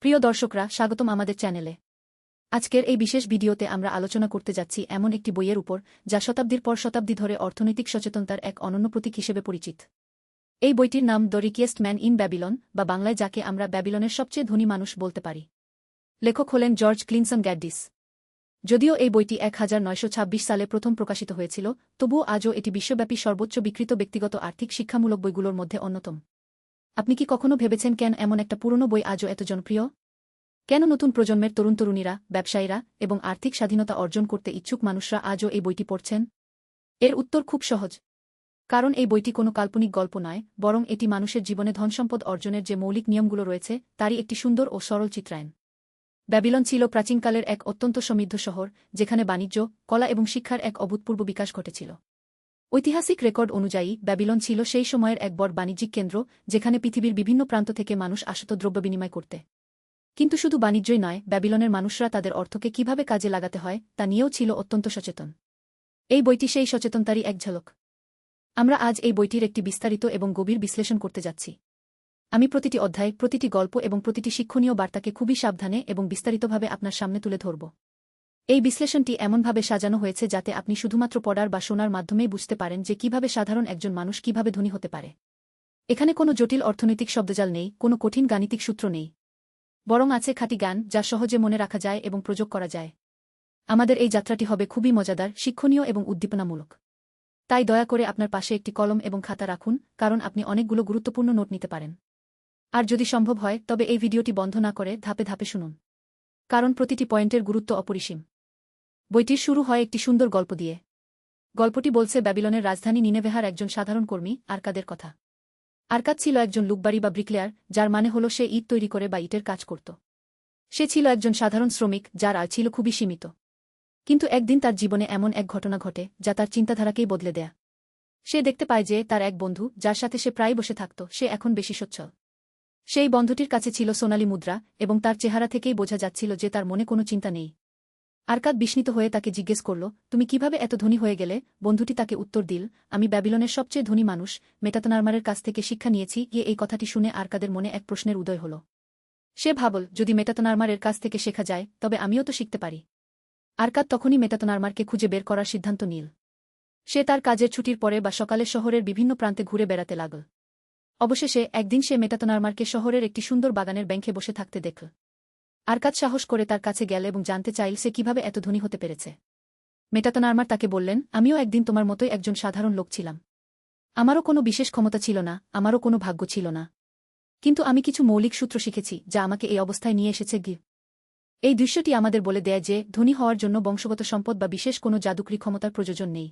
প্রিয় দর্শকরা, স্বাগতম আমাদের চ্যানেলে। আজকের এই বিশেষ ভিডিওতে আমরা আলোচনা করতে যাচ্ছি এমন একটি বইয়ের উপর যা শতাব্দীর পর শতাব্দী ধরে অর্থনৈতিক সচেতনতার এক অনন্য প্রতীক হিসেবে পরিচিত। এই বইটির নাম the richest man in Babylon, বা বাংলায় যাকে আমরা ব্যাবিলনের সবচেয়ে ধনী মানুষ বলতে পারি। লেখক হলেন জর্জ ক্লিনসন গ্যাডিস। যদিও এই বইটি 1926 সালে প্রথম প্রকাশিত হয়েছিল, তবুও আজও এটি বিশ্বব্যাপী সর্বোচ্চ বিক্রিত ব্যক্তিগত আর্থিক শিক্ষামূলক বইগুলোর মধ্যে অন্যতম। আপনি কি কখনো ভেবেছেন কেন এমন একটা পুরনো বই আজও এত জনপ্রিয়? কেন নতুন প্রজন্মের তরুণ-তরুণীরা, ব্যবসায়ীরা এবং আর্থিক স্বাধীনতা অর্জন করতে ইচ্ছুক মানুষরা আজও এই বইটি পড়ছেন? এর উত্তর খুব সহজ। কারণ এই বইটি কোনো কাল্পনিক গল্প নয়, বরং এটি মানুষের জীবনে ধনসম্পদ অর্জনের যে মৌলিক নিয়মগুলো রয়েছে তারই একটি সুন্দর ও সরল চিত্রায়ন। ব্যাবিলন ছিল প্রাচীনকালের এক অত্যন্ত সমৃদ্ধ শহর, যেখানে বাণিজ্য, কলা এবং শিক্ষার এক অভূতপূর্ব বিকাশ ঘটেছিল। ঐতিহাসিক রেকর্ড অনুযায়ী ব্যাবিলন ছিল সেই সময়ের এক বড় বাণিজ্যিক কেন্দ্র, যেখানে পৃথিবীর বিভিন্ন প্রান্ত থেকে মানুষ আসত দ্রব্য বিনিময় করতে। কিন্তু শুধু বাণিজ্যই নয়, ব্যাবিলনের মানুষরা তাদের অর্থকে কিভাবে কাজে লাগাতে হয় তা নিয়েও ছিল অত্যন্ত সচেতন। এই বইটি সেই সচেতনতারই এক ঝলক। আমরা আজ এই বইটির একটি বিস্তারিত এবং গভীর বিশ্লেষণ করতে যাচ্ছি। আমি প্রতিটি অধ্যায়, প্রতিটি গল্প এবং প্রতিটি শিক্ষণীয় বার্তাকে খুবই সাবধানে এবং বিস্তারিতভাবে আপনার সামনে তুলে ধরব। এই বিশ্লেষণটি এমনভাবে সাজানো হয়েছে যাতে আপনি শুধুমাত্র পড়ার বা শোনার মাধ্যমেই বুঝতে পারেন যে কিভাবে সাধারণ একজন মানুষ কিভাবে ধনী হতে পারে। এখানে কোনো জটিল অর্থনৈতিক শব্দজাল নেই, কোনো কঠিন গাণিতিক সূত্র নেই। বরং আছে খাঁটি জ্ঞান যা সহজে মনে রাখা যায় এবং প্রয়োগ করা যায়। আমাদের এই যাত্রাটি হবে খুবই মজাদার, শিক্ষণীয় এবং উদ্দীপনামূলক। তাই দয়া করে আপনার পাশে একটি কলম এবং খাতা রাখুন, কারণ আপনি অনেকগুলো গুরুত্বপূর্ণ নোট নিতে পারেন। আর যদি সম্ভব হয় তবে এই ভিডিওটি বন্ধ না করে ধাপে ধাপে শুনুন, কারণ প্রতিটি পয়েন্টের গুরুত্ব অপরিসীম। বইটির শুরু হয় একটি সুন্দর গল্প দিয়ে। গল্পটি বলছে ব্যাবিলনের রাজধানী নিনেভেহার একজন সাধারণ কর্মী আরকাদের কথা। আরকাদ ছিল একজন লুকবাড়ি বা ব্রিকলেয়ার, যার মানে হল সে ইট তৈরি করে বা ইটের কাজ করত। সে ছিল একজন সাধারণ শ্রমিক যার আয় ছিল খুবই সীমিত। কিন্তু একদিন তার জীবনে এমন এক ঘটনা ঘটে যা তার চিন্তাধারাকেই বদলে দেয়। সে দেখতে পায় যে তার এক বন্ধু, যার সাথে সে প্রায় বসে থাকত, সে এখন বেশি সচ্ছল। সেই বন্ধুটির কাছে ছিল সোনালী মুদ্রা, এবং তার চেহারা থেকেই বোঝা যাচ্ছিল যে তার মনে কোনো চিন্তা নেই। আরকাদ বিস্মিত হয়ে তাকে জিজ্ঞেস করল, তুমি কিভাবে এত ধনী হয়ে গেলে? বন্ধুটি তাকে উত্তর দিল, আমি ব্যাবিলনের সবচেয়ে ধনী মানুষ মেটাতনারমারের কাছ থেকে শিক্ষা নিয়েছি। এই কথাটি শুনে আরকাদের মনে এক প্রশ্নের উদয় হল। সে ভাবল, যদি মেটাতনারমারের কাছ থেকে শেখা যায় তবে আমিও তো শিখতে পারি। আরকাদ তখনই মেটাতনারমারকে খুঁজে বের করার সিদ্ধান্ত নিল। সে তার কাজের ছুটির পরে বা সকালে শহরের বিভিন্ন প্রান্তে ঘুরে বেড়াতে লাগল। অবশেষে একদিন সে মেটাতনারমারকে শহরের একটি সুন্দর বাগানের ব্যাংকে বসে থাকতে দেখল। আরকাদ সাহস করে তার কাছে গেল এবং জানতে চাইল সে কিভাবে এত ধনী হতে পেরেছে। মেটাতনারমার তাকে বললেন, আমিও একদিন তোমার মতোই একজন সাধারণ লোক ছিলাম। আমারও কোনো বিশেষ ক্ষমতা ছিল না, আমারও কোনো ভাগ্য ছিল না। কিন্তু আমি কিছু মৌলিক সূত্র শিখেছি যা আমাকে এই অবস্থায় নিয়ে এসেছে। এই দৃশ্যটি আমাদের বলে দেয় যে ধনী হওয়ার জন্য বংশগত সম্পদ বা বিশেষ কোনো জাদুকরী ক্ষমতার প্রয়োজন নেই।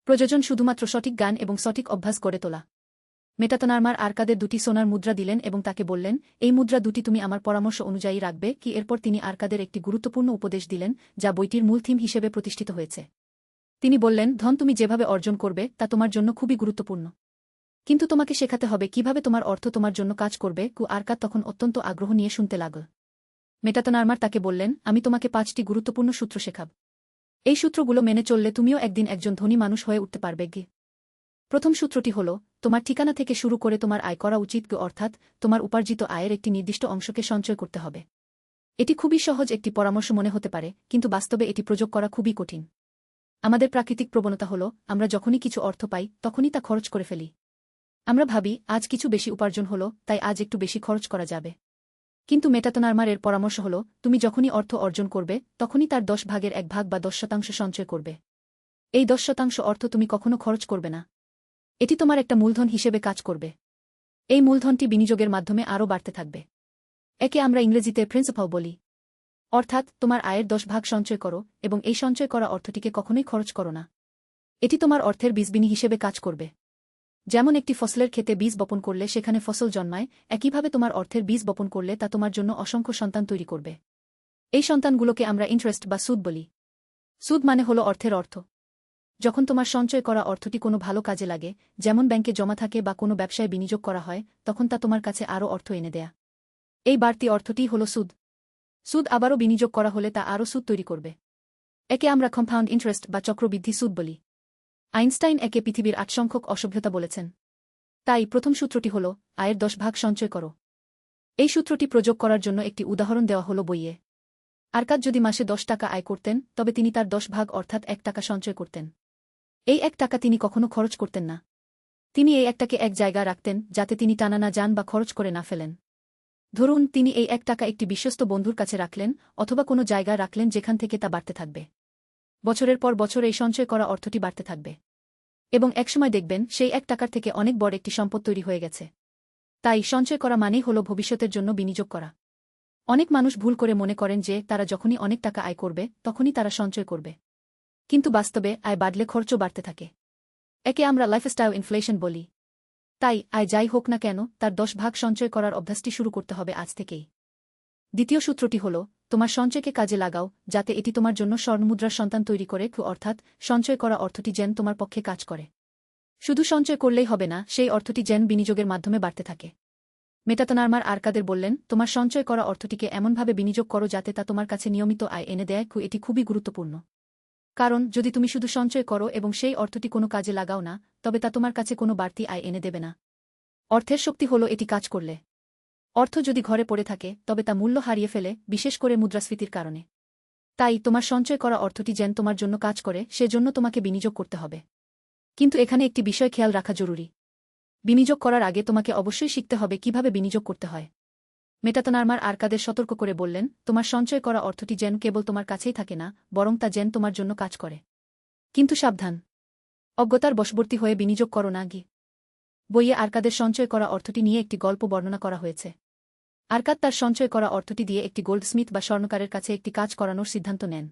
প্রয়োজন শুধুমাত্র সঠিক জ্ঞান এবং সঠিক অভ্যাস গড়ে তোলা। মেটাতনারমার আরকাদের দুটি সোনার মুদ্রা দিলেন এবং তাকে বললেন, এই মুদ্রা দুটি তুমি আমার পরামর্শ অনুযায়ী রাখবে। এরপর তিনি আরকাদের একটি গুরুত্বপূর্ণ উপদেশ দিলেন, যা বইটির মূল থিম হিসেবে প্রতিষ্ঠিত হয়েছে। তিনি বললেন, ধন তুমি যেভাবে অর্জন করবে তা তোমার জন্য খুবই গুরুত্বপূর্ণ, কিন্তু তোমাকে শেখাতে হবে কিভাবে তোমার অর্থ তোমার জন্য কাজ করবে। আরকাদ তখন অত্যন্ত আগ্রহ নিয়ে শুনতে লাগল। মেটাতনারমার তাকে বললেন, আমি তোমাকে 5টি গুরুত্বপূর্ণ সূত্র শেখাব। এই সূত্রগুলো মেনে চললে তুমিও একদিন একজন ধনী মানুষ হয়ে উঠতে পারবে। প্রথম সূত্রটি হল, তোমার ঠিকানা থেকে শুরু করে তোমার আয় করা উচিত, অর্থাৎ তোমার উপার্জিত আয়ের একটি নির্দিষ্ট অংশকে সঞ্চয় করতে হবে। এটি খুবই সহজ একটি পরামর্শ মনে হতে পারে, কিন্তু বাস্তবে এটি প্রয়োগ করা খুবই কঠিন। আমাদের প্রাকৃতিক প্রবণতা হল, আমরা যখনই কিছু অর্থ পাই তখনই তা খরচ করে ফেলি। আমরা ভাবি, আজ কিছু বেশি উপার্জন হল, তাই আজ একটু বেশি খরচ করা যাবে। কিন্তু মেটাতনারমারের পরামর্শ হল, তুমি যখনই অর্থ অর্জন করবে তখনই তার 10 ভাগের 1 ভাগ বা 10% সঞ্চয় করবে। এই 10% অর্থ তুমি কখনো খরচ করবে না। এটি তোমার একটা মূলধন হিসেবে কাজ করবে। এই মূলধনটি বিনিয়োগের মাধ্যমে আরও বাড়তে থাকবে। একে আমরা ইংরেজিতে প্রিন্সিপাল বলি। অর্থাৎ তোমার আয়ের 10 ভাগ সঞ্চয় করো এবং এই সঞ্চয় করা অর্থটিকে কখনোই খরচ করো না। এটি তোমার অর্থের বীজবিনি হিসেবে কাজ করবে। যেমন একটি ফসলের ক্ষেতে বীজ বপন করলে সেখানে ফসল জন্মায়, একইভাবে তোমার অর্থের বীজ বপন করলে তা তোমার জন্য অসংখ্য সন্তান তৈরি করবে। এই সন্তানগুলোকে আমরা ইন্টারেস্ট বা সুদ বলি। সুদ মানে হলো অর্থের অর্থ। যখন তোমার সঞ্চয় করা অর্থটি কোনো ভালো কাজে লাগে, যেমন ব্যাংকে জমা থাকে বা কোনো ব্যবসায় বিনিয়োগ করা হয়, তখন তা তোমার কাছে আরও অর্থ এনে দেয়া। এই বাড়তি অর্থটিই হল সুদ। সুদ আবারও বিনিয়োগ করা হলে তা আরও সুদ তৈরি করবে। একে আমরা কম্পাউন্ড ইন্টারেস্ট বা চক্রবৃদ্ধি সুদ বলি। আইনস্টাইন একে পৃথিবীর 8 সংখ্যক অসভ্যতা বলেছেন। তাই প্রথম সূত্রটি হল, আয়ের 10 ভাগ সঞ্চয় করো। এই সূত্রটি প্রয়োগ করার জন্য একটি উদাহরণ দেওয়া হল বইয়ে। আরকাদ যদি মাসে 10 টাকা আয় করতেন তবে তিনি তার 10 ভাগ অর্থাৎ 1 টাকা সঞ্চয় করতেন। এই 1 টাকা তিনি কখনো খরচ করতেন না। তিনি এই 1 টাকে এক জায়গায় রাখতেন যাতে তিনি টানা না যান বা খরচ করে না ফেলেন। ধরুন তিনি এই 1 টাকা একটি বিশ্বস্ত বন্ধুর কাছে রাখলেন অথবা কোনো জায়গায় রাখলেন যেখান থেকে তা বাড়তে থাকবে। বছরের পর বছর এই সঞ্চয় করা অর্থটি বাড়তে থাকবে এবং একসময় দেখবেন সেই 1 টাকার থেকে অনেক বড় একটি সম্পদ তৈরি হয়ে গেছে। তাই সঞ্চয় করা মানেই হল ভবিষ্যতের জন্য বিনিয়োগ করা। অনেক মানুষ ভুল করে মনে করেন যে তারা যখনই অনেক টাকা আয় করবে তখনই তারা সঞ্চয় করবে, কিন্তু বাস্তবে আয় বাড়লে খরচও বাড়তে থাকে। একে আমরা লাইফস্টাইল ইনফ্লেশন বলি। তাই আয় যাই হোক না কেন তার 10 ভাগ সঞ্চয় করার অভ্যাসটি শুরু করতে হবে আজ থেকেই। দ্বিতীয় সূত্রটি হল তোমার সঞ্চয়কে কাজে লাগাও যাতে এটি তোমার জন্য স্বর্ণমুদ্রার সন্তান তৈরি করে, অর্থাৎ সঞ্চয় করা অর্থটি যেন তোমার পক্ষে কাজ করে। শুধু সঞ্চয় করলেই হবে না, সেই অর্থটি যেন বিনিয়োগের মাধ্যমে বাড়তে থাকে। মেটাতনারমার আরকাদের বললেন, তোমার সঞ্চয় করা অর্থটিকে এমনভাবে বিনিয়োগ করো যাতে তা তোমার কাছে নিয়মিত আয় এনে দেয়। এটি খুবই গুরুত্বপূর্ণ, কারণ যদি তুমি শুধু সঞ্চয় করো এবং সেই অর্থটি কোনো কাজে লাগাও না, তবে তা তোমার কাছে কোনো বাড়তি আয় এনে দেবে না। অর্থের শক্তি হল এটি কাজ করলে। অর্থ যদি ঘরে পড়ে থাকে তবে তা মূল্য হারিয়ে ফেলে, বিশেষ করে মুদ্রাস্ফীতির কারণে। তাই তোমার সঞ্চয় করা অর্থটি যেন তোমার জন্য কাজ করে সেজন্য তোমাকে বিনিয়োগ করতে হবে। কিন্তু এখানে একটি বিষয় খেয়াল রাখা জরুরি। বিনিয়োগ করার আগে তোমাকে অবশ্যই শিখতে হবে কিভাবে বিনিয়োগ করতে হয়। মেটাতনারমার আরকাদের সতর্ক করে বললেন, তোমার সঞ্চয় করা অর্থটি যেন কেবল তোমার কাছেই থাকে না, বরং তা যেন তোমার জন্য কাজ করে। কিন্তু সাবধান, অজ্ঞতার বশবর্তী হয়ে বিনিয়োগ করো না। বইয়ে আরকাদের সঞ্চয় করা অর্থটি নিয়ে একটি গল্প বর্ণনা করা হয়েছে। আরকাদ তার সঞ্চয় করা অর্থটি দিয়ে একটি গোল্ডস্মিথ বা স্বর্ণকারের কাছে একটি কাজ করানোর সিদ্ধান্ত নেন।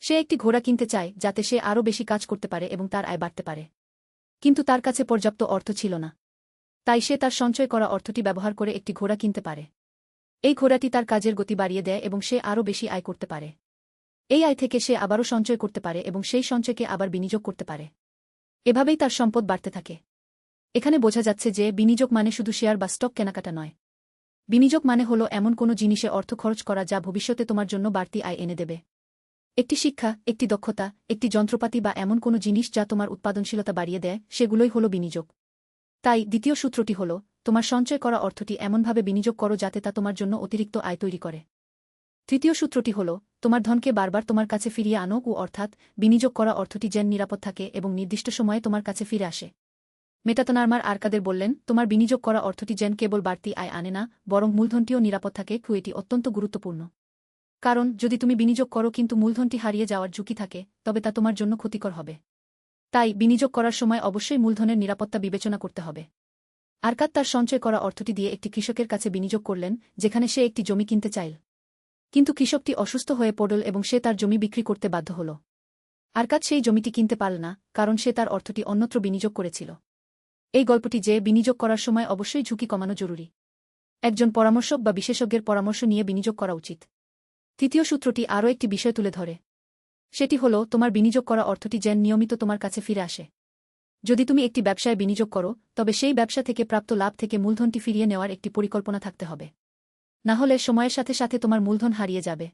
সে একটি ঘোড়া কিনতে চায় যাতে সে আরও বেশি কাজ করতে পারে এবং তার আয় বাড়তে পারে। কিন্তু তার কাছে পর্যাপ্ত অর্থ ছিল না। তাই সে তার সঞ্চয় করা অর্থটি ব্যবহার করে একটি ঘোড়া কিনতে পারে। এই ঘোড়াটি তার কাজের গতি বাড়িয়ে দেয় এবং সে আরও বেশি আয় করতে পারে। এই আয় থেকে সে আবারও সঞ্চয় করতে পারে এবং সেই সঞ্চয়কে আবার বিনিয়োগ করতে পারে। এভাবেই তার সম্পদ বাড়তে থাকে। এখানে বোঝা যাচ্ছে যে বিনিয়োগ মানে শুধু শেয়ার বা স্টক কেনাকাটা নয়। বিনিয়োগ মানে হল এমন কোনো জিনিসে অর্থ খরচ করা যা ভবিষ্যতে তোমার জন্য বাড়তি আয় এনে দেবে। একটি শিক্ষা, একটি দক্ষতা, একটি যন্ত্রপাতি বা এমন কোনো জিনিস যা তোমার উৎপাদনশীলতা বাড়িয়ে দেয়, সেগুলোই হল বিনিয়োগ। তাই দ্বিতীয় সূত্রটি হল, তোমার সঞ্চয় করা অর্থটি এমনভাবে বিনিয়োগ করো যাতে তা তোমার জন্য অতিরিক্ত আয় তৈরি করে। তৃতীয় সূত্রটি হল, তোমার ধনকে বারবার তোমার কাছে ফিরিয়ে আনো, অর্থাৎ বিনিয়োগ করা অর্থটি যেন নিরাপদ থাকে এবং নির্দিষ্ট সময়ে তোমার কাছে ফিরে আসে। মেটাতনারমার আরকাদের বললেন, তোমার বিনিয়োগ করা অর্থটি যেন কেবল বাড়তি আয় আনে না, বরং মূলধনটিও নিরাপদ থাকে। এটি অত্যন্ত গুরুত্বপূর্ণ, কারণ যদি তুমি বিনিয়োগ করো কিন্তু মূলধনটি হারিয়ে যাওয়ার ঝুঁকি থাকে তবে তা তোমার জন্য ক্ষতিকর হবে। তাই বিনিয়োগ করার সময় অবশ্যই মূলধনের নিরাপত্তা বিবেচনা করতে হবে। আরকাদ তার সঞ্চয় করা অর্থটি দিয়ে একটি কৃষকের কাছে বিনিয়োগ করলেন, যেখানে সে একটি জমি কিনতে চাইল। কিন্তু কৃষকটি অসুস্থ হয়ে পড়ল এবং সে তার জমি বিক্রি করতে বাধ্য হল। আরকাদ সেই জমিটি কিনতে পারল না, কারণ সে তার অর্থটি অন্যত্র বিনিয়োগ করেছিল। এই গল্পটি যে বিনিয়োগ করার সময় অবশ্যই ঝুঁকি কমানো জরুরি। একজন পরামর্শক বা বিশেষজ্ঞের পরামর্শ নিয়ে বিনিয়োগ করা উচিত। তৃতীয় সূত্রটি আরও একটি বিষয় তুলে ধরে। সেটি হল, তোমার বিনিয়োগ করা অর্থটি যেন নিয়মিত তোমার কাছে ফিরে আসে। যদি তুমি একটি ব্যবসায় বিনিয়োগ করো তবে সেই ব্যবসা থেকে প্রাপ্ত লাভ থেকে মূলধনটি ফিরিয়ে নেওয়ার একটি পরিকল্পনা থাকতে হবে। না হলে সময়ের সাথে সাথে তোমার মূলধন হারিয়ে যাবে।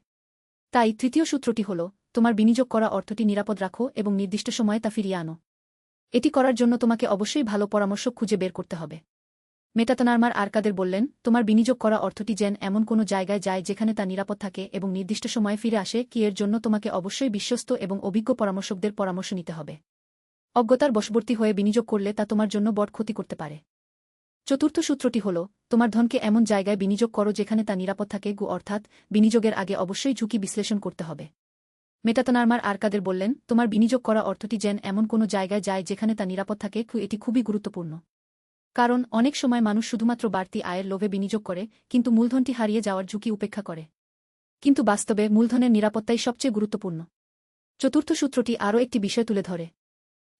তাই তৃতীয় সূত্রটি হল, তোমার বিনিয়োগ করা অর্থটি নিরাপদ রাখো এবং নির্দিষ্ট সময়ে তা ফিরিয়ে আনো। এটি করার জন্য তোমাকে অবশ্যই ভালো পরামর্শক খুঁজে বের করতে হবে। মেটাতনারমার আরকাদের বললেন, তোমার বিনিয়োগ করা অর্থটি যেন এমন কোনো জায়গায় যায় যেখানে তা নিরাপদ থাকে এবং নির্দিষ্ট সময়ে ফিরে আসে। এর জন্য তোমাকে অবশ্যই বিশ্বস্ত এবং অভিজ্ঞ পরামর্শকদের পরামর্শ নিতে হবে। অজ্ঞতার বশবর্তী হয়ে বিনিয়োগ করলে তা তোমার জন্য বড় ক্ষতি করতে পারে। চতুর্থ সূত্রটি হল, তোমার ধনকে এমন জায়গায় বিনিয়োগ করো যেখানে তা নিরাপদ থাকে। অর্থাৎ বিনিয়োগের আগে অবশ্যই ঝুঁকি বিশ্লেষণ করতে হবে। মেটাতনারমার আরকাদের বললেন, তোমার বিনিয়োগ করা অর্থটি যেন এমন কোনো জায়গায় যায় যেখানে তা নিরাপদ থাকে। এটি খুবই গুরুত্বপূর্ণ, কারণ অনেক সময় মানুষ শুধুমাত্র বাড়তি আয়ের লোভে বিনিয়োগ করে কিন্তু মূলধনটি হারিয়ে যাওয়ার ঝুঁকি উপেক্ষা করে। কিন্তু বাস্তবে মূলধনের নিরাপত্তাই সবচেয়ে গুরুত্বপূর্ণ। চতুর্থ সূত্রটি আরও একটি বিষয় তুলে ধরে।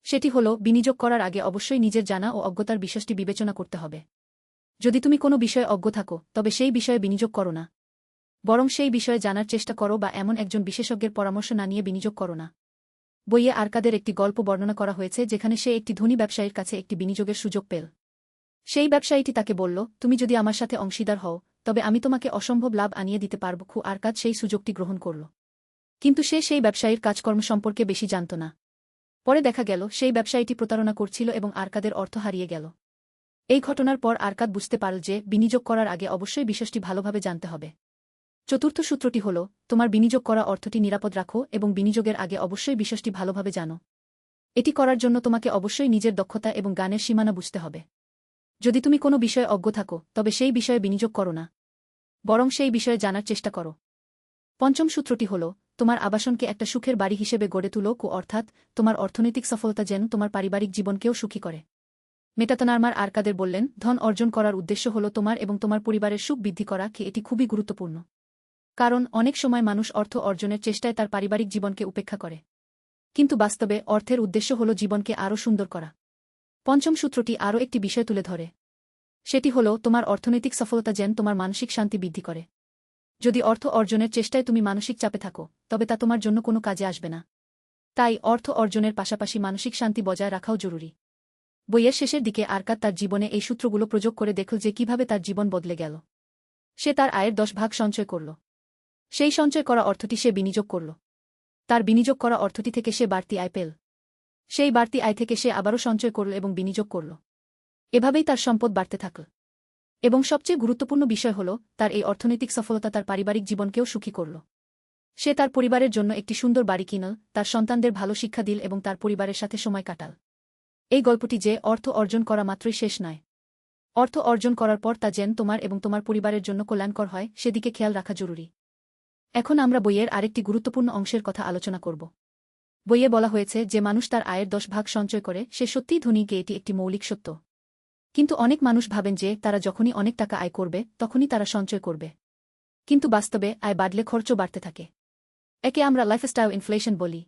সেটি হল, বিনিয়োগ করার আগে অবশ্যই নিজের জানা ও অজ্ঞতার বিষয়টি বিবেচনা করতে হবে। যদি তুমি কোনো বিষয়ে অজ্ঞ থাকো তবে সেই বিষয়ে বিনিয়োগ করো না, বরং সেই বিষয়ে জানার চেষ্টা করো বা এমন একজন বিশেষজ্ঞের পরামর্শ না নিয়ে বিনিয়োগ করো না। বইয়ে আরকাদের একটি গল্প বর্ণনা করা হয়েছে যেখানে সে একটি ধনী ব্যবসায়ীর কাছে একটি বিনিয়োগের সুযোগ পেল। সেই ব্যবসায়ীটি তাকে বলল, তুমি যদি আমার সাথে অংশীদার হও তবে আমি তোমাকে অসম্ভব লাভ আনিয়ে দিতে পারব। আরকাদ সেই সুযোগটি গ্রহণ করল, কিন্তু সে সেই ব্যবসায়ীর কাজকর্ম সম্পর্কে বেশি জানত না। পরে দেখা গেল সেই ব্যবসায়ীটি প্রতারণা করছিল এবং আরকাদের অর্থ হারিয়ে গেল। এই ঘটনার পর আরকাদ বুঝতে পারল যে বিনিয়োগ করার আগে অবশ্যই বিষয়টি ভালোভাবে জানতে হবে। চতুর্থ সূত্রটি হল, তোমার বিনিয়োগ করা অর্থটি নিরাপদ রাখো এবং বিনিয়োগের আগে অবশ্যই বিষয়টি ভালোভাবে জানো। এটি করার জন্য তোমাকে অবশ্যই নিজের দক্ষতা এবং জ্ঞানের সীমানা বুঝতে হবে। যদি তুমি কোনো বিষয়ে অজ্ঞ থাকো তবে সেই বিষয়ে বিনিয়োগ করো না, বরং সেই বিষয়ে জানার চেষ্টা করো। পঞ্চম সূত্রটি হল, তোমার আবাসনকে একটা সুখের বাড়ি হিসেবে গড়ে তুলো, অর্থাৎ তোমার অর্থনৈতিক সফলতা যেন তোমার পারিবারিক জীবনকেও সুখী করে। মেটাতনারমার আরকাদের বললেন, ধন অর্জন করার উদ্দেশ্য হল তোমার এবং তোমার পরিবারের সুখ বৃদ্ধি করা, এটি খুবই গুরুত্বপূর্ণ। কারণ অনেক সময় মানুষ অর্থ অর্জনের চেষ্টায় তার পারিবারিক জীবনকে উপেক্ষা করে, কিন্তু বাস্তবে অর্থের উদ্দেশ্য হল জীবনকে আরও সুন্দর করা। পঞ্চম সূত্রটি আরও একটি বিষয় তুলে ধরে, সেটি হল তোমার অর্থনৈতিক সফলতা যেন তোমার মানসিক শান্তি বৃদ্ধি করে। যদি অর্থ অর্জনের চেষ্টায় তুমি মানসিক চাপে থাকো তবে তা তোমার জন্য কোনো কাজে আসবে না। তাই অর্থ অর্জনের পাশাপাশি মানসিক শান্তি বজায় রাখাও জরুরি। বইয়ের শেষের দিকে আরকাদ তার জীবনে এই সূত্রগুলো প্রয়োগ করে দেখল যে কিভাবে তার জীবন বদলে গেল। সে তার আয়ের 10 ভাগ সঞ্চয় করল। সেই সঞ্চয় করা অর্থটি সে বিনিয়োগ করল। তার বিনিয়োগ করা অর্থটি থেকে সে বাড়তি আয় পেল। সেই বাড়তি আয় থেকে সে আবারও সঞ্চয় করল এবং বিনিয়োগ করল। এভাবেই তার সম্পদ বাড়তে থাকল। এবং সবচেয়ে গুরুত্বপূর্ণ বিষয় হল, তার এই অর্থনৈতিক সফলতা তার পারিবারিক জীবনকেও সুখী করল। সে তার পরিবারের জন্য একটি সুন্দর বাড়ি কিনল, তার সন্তানদের ভালো শিক্ষা দিল এবং তার পরিবারের সাথে সময় কাটাল। এই গল্পটি যে অর্থ অর্জন করা মাত্রই শেষ নয়, অর্থ অর্জন করার পর তা যেন তোমার এবং তোমার পরিবারের জন্য কল্যাণকর হয় সেদিকে খেয়াল রাখা জরুরি। এখন আমরা বইয়ের আরেকটি গুরুত্বপূর্ণ অংশের কথা আলোচনা করব। বইয়ে বলা হয়েছে যে মানুষ তার আয়ের 10 ভাগ সঞ্চয় করে সে সত্যিই ধনী, এটি একটি মৌলিক সত্য। কিন্তু অনেক মানুষ ভাবেন যে তারা যখনই অনেক টাকা আয় করবে তখনই তারা সঞ্চয় করবে। কিন্তু বাস্তবে আয় বাড়লে খরচও বাড়তে থাকে। একে আমরা লাইফস্টাইল ইনফ্লেশন বলি।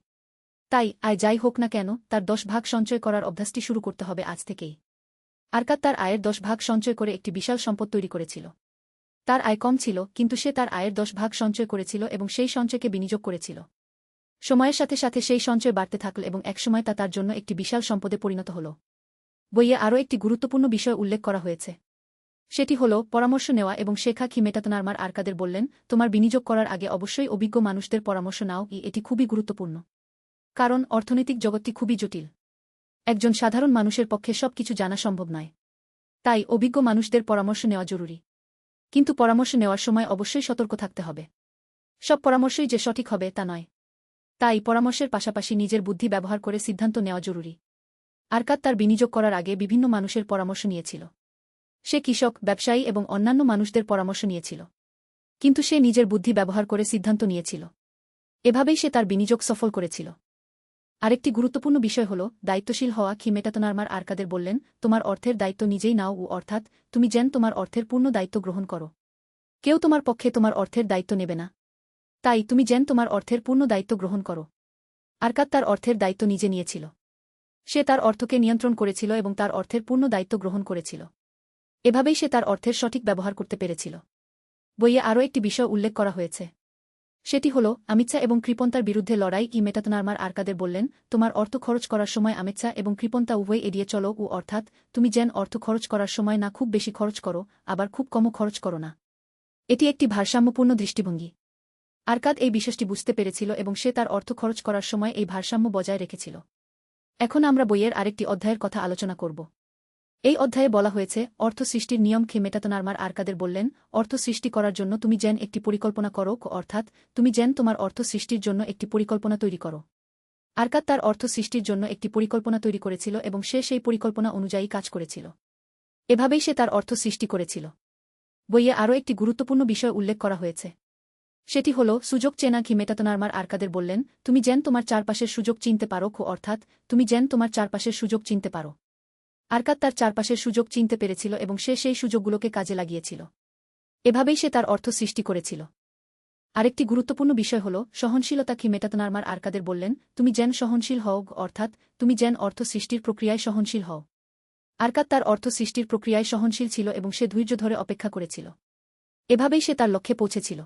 তাই আয় যাই হোক না কেন, তার 10 ভাগ সঞ্চয় করার অভ্যাসটি শুরু করতে হবে আজ থেকেই। আরকাদ তার আয়ের 10 ভাগ সঞ্চয় করে একটি বিশাল সম্পদ তৈরি করেছিল। তার আয় কম ছিল, কিন্তু সে তার আয়ের 10 ভাগ সঞ্চয় করেছিল এবং সেই সঞ্চয়কে বিনিয়োগ করেছিল। সময়ের সাথে সাথে সেই সঞ্চয় বাড়তে থাকল এবং একসময় তা তার জন্য একটি বিশাল সম্পদে পরিণত হল। বইয়ে আরও একটি গুরুত্বপূর্ণ বিষয় উল্লেখ করা হয়েছে, সেটি হল পরামর্শ নেওয়া এবং শেখা। মেটাতনারমার আরকাদের বললেন, তোমার বিনিয়োগ করার আগে অবশ্যই অভিজ্ঞ মানুষদের পরামর্শ নাও, এটি খুবই গুরুত্বপূর্ণ। কারণ অর্থনৈতিক জগৎটি খুবই জটিল। একজন সাধারণ মানুষের পক্ষে সবকিছু জানা সম্ভব নয়। তাই অভিজ্ঞ মানুষদের পরামর্শ নেওয়া জরুরি। কিন্তু পরামর্শ নেওয়ার সময় অবশ্যই সতর্ক থাকতে হবে। সব পরামর্শই যে সঠিক হবে তা নয়। তাই পরামর্শের পাশাপাশি নিজের বুদ্ধি ব্যবহার করে সিদ্ধান্ত নেওয়া জরুরি। আরকাদ তার বিনিয়োগ করার আগে বিভিন্ন মানুষের পরামর্শ নিয়েছিল। সে কৃষক, ব্যবসায়ী এবং অন্যান্য মানুষদের পরামর্শ নিয়েছিল। কিন্তু সে নিজের বুদ্ধি ব্যবহার করে সিদ্ধান্ত নিয়েছিল। এভাবেই সে তার বিনিয়োগ সফল করেছিল। আরেকটি গুরুত্বপূর্ণ বিষয় হল দায়িত্বশীল হওয়া। মেটাতনারমার আরকাদের বললেন, তোমার অর্থের দায়িত্ব নিজেই নাও, অর্থাৎ তুমি যেন তোমার অর্থের পূর্ণ দায়িত্ব গ্রহণ করো। কেউ তোমার পক্ষে তোমার অর্থের দায়িত্ব নেবে না। তাই তুমি যেন তোমার অর্থের পূর্ণ দায়িত্ব গ্রহণ করো। আরকাদ তার অর্থের দায়িত্ব নিজে নিয়েছিল। সে তার অর্থকে নিয়ন্ত্রণ করেছিল এবং তার অর্থের পূর্ণ দায়িত্ব গ্রহণ করেছিল। এভাবেই সে তার অর্থের সঠিক ব্যবহার করতে পেরেছিল। বইয়ে আরও একটি বিষয় উল্লেখ করা হয়েছে, সেটি হল আমিচ্ছা এবং কৃপণতার বিরুদ্ধে লড়াই। মেটাতনারমার আরকাদের বললেন, তোমার অর্থ খরচ করার সময় আমিচ্ছা এবং কৃপণতা উভয় এড়িয়ে চলো, অর্থাৎ তুমি যেন অর্থ খরচ করার সময় না খুব বেশি খরচ করো, আবার খুব কমও খরচ করো না। এটি একটি ভারসাম্যপূর্ণ দৃষ্টিভঙ্গি। আরকাদ এই বিষয়টি বুঝতে পেরেছিল এবং সে তার অর্থ খরচ করার সময় এই ভারসাম্য বজায় রেখেছিল। এখন আমরা বইয়ের আরেকটি অধ্যায়ের কথা আলোচনা করব। এই অধ্যায়ে বলা হয়েছে অর্থ সৃষ্টির নিয়ম। মেটাতনারমার আরকাদের বললেন, অর্থ সৃষ্টি করার জন্য তুমি যেন একটি পরিকল্পনা করো, অর্থাৎ তুমি যেন তোমার অর্থ সৃষ্টির জন্য একটি পরিকল্পনা তৈরি করো। আরকাদ তার অর্থ সৃষ্টির জন্য একটি পরিকল্পনা তৈরি করেছিল এবং সে সেই পরিকল্পনা অনুযায়ী কাজ করেছিল। এভাবেই সে তার অর্থ সৃষ্টি করেছিল। বইয়ে আরও একটি গুরুত্বপূর্ণ বিষয় উল্লেখ করা হয়েছে, সেটি হল সুযোগ চেনা। মেটাতনারমার আরকাদের বললেন, তুমি যেন তোমার চারপাশের সুযোগ চিনতে পারো, অর্থাৎ তুমি যেন তোমার চারপাশের সুযোগ চিনতে পারো। আরকাদ তার চারপাশের সুযোগ চিনতে পেরেছিল এবং সে সেই সুযোগগুলোকে কাজে লাগিয়েছিল। এভাবেই সে তার অর্থ সৃষ্টি করেছিল। আরেকটি গুরুত্বপূর্ণ বিষয় হল সহনশীলতা। মেটাতনারমার আরকাদের বললেন, তুমি যেন সহনশীল হও, অর্থাৎ তুমি যেন অর্থ সৃষ্টির প্রক্রিয়ায় সহনশীল হও। আরকাদ তার অর্থ সৃষ্টির প্রক্রিয়ায় সহনশীল ছিল এবং সে ধৈর্য ধরে অপেক্ষা করেছিল। এভাবেই সে তার লক্ষ্যে পৌঁছেছিল।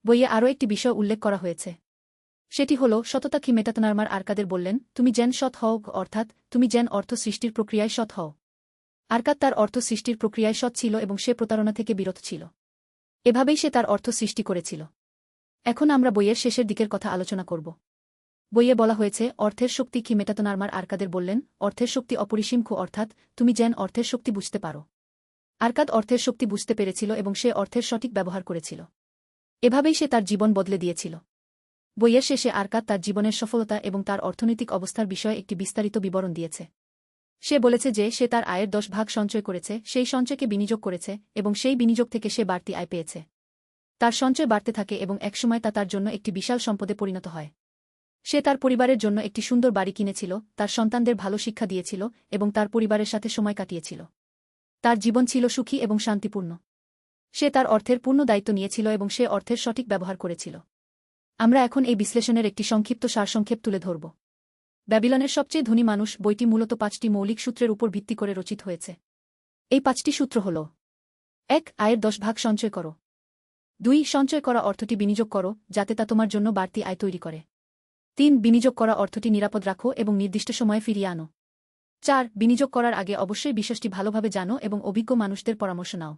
বইয়ে আরও একটি বিষয় উল্লেখ করা হয়েছে, সেটি হল সততা। মেটাতনারমার আরকাদের বললেন, তুমি যেন সৎ হও, অর্থাৎ তুমি যেন অর্থ সৃষ্টির প্রক্রিয়ায় সৎ হও। আরকাদ তার অর্থ সৃষ্টির প্রক্রিয়ায় সৎ ছিল এবং সে প্রতারণা থেকে বিরত ছিল। এভাবেই সে তার অর্থ সৃষ্টি করেছিল। এখন আমরা বইয়ের শেষের দিকের কথা আলোচনা করব। বইয়ে বলা হয়েছে অর্থের শক্তি কি মেটাতনার্মার আরকাদের বললেন অর্থের শক্তি অপরিসীম অর্থাৎ তুমি যেন অর্থের শক্তি বুঝতে পারো। আরকাদ অর্থের শক্তি বুঝতে পেরেছিল এবং সে অর্থের সঠিক ব্যবহার করেছিল। এভাবেই সে তার জীবন বদলে দিয়েছিল। বইয়ের শেষে আরকাদ তার জীবনের সফলতা এবং তার অর্থনৈতিক অবস্থার বিষয়ে একটি বিস্তারিত বিবরণ দিয়েছে। সে বলেছে যে সে তার আয়ের 10 ভাগ সঞ্চয় করেছে, সেই সঞ্চয়কে বিনিয়োগ করেছে এবং সেই বিনিয়োগ থেকে সে বাড়তি আয় পেয়েছে। তার সঞ্চয় বাড়তে থাকে এবং একসময় তা তার জন্য একটি বিশাল সম্পদে পরিণত হয়। সে তার পরিবারের জন্য একটি সুন্দর বাড়ি কিনেছিল, তার সন্তানদের ভালো শিক্ষা দিয়েছিল এবং তার পরিবারের সাথে সময় কাটিয়েছিল। তার জীবন ছিল সুখী এবং শান্তিপূর্ণ। সে তার অর্থের পূর্ণ দায়িত্ব নিয়েছিল এবং সে অর্থের সঠিক ব্যবহার করেছিল। আমরা এখন এই বিশ্লেষণের একটি সংক্ষিপ্ত সারসংক্ষেপ তুলে ধরব। ব্যাবিলনের সবচেয়ে ধনী মানুষ বইটি মূলত 5টি মৌলিক সূত্রের উপর ভিত্তি করে রচিত হয়েছে। এই 5টি সূত্র হল: 1. আয়ের 10 ভাগ সঞ্চয় করো। 2. সঞ্চয় করা অর্থটি বিনিয়োগ করো যাতে তা তোমার জন্য বাড়তি আয় তৈরি করে। 3. বিনিয়োগ করা অর্থটি নিরাপদ রাখো এবং নির্দিষ্ট সময়ে ফিরিয়ে আনো। 4. বিনিয়োগ করার আগে অবশ্যই বিষয়টি ভালোভাবে জানো এবং অভিজ্ঞ মানুষদের পরামর্শ নাও।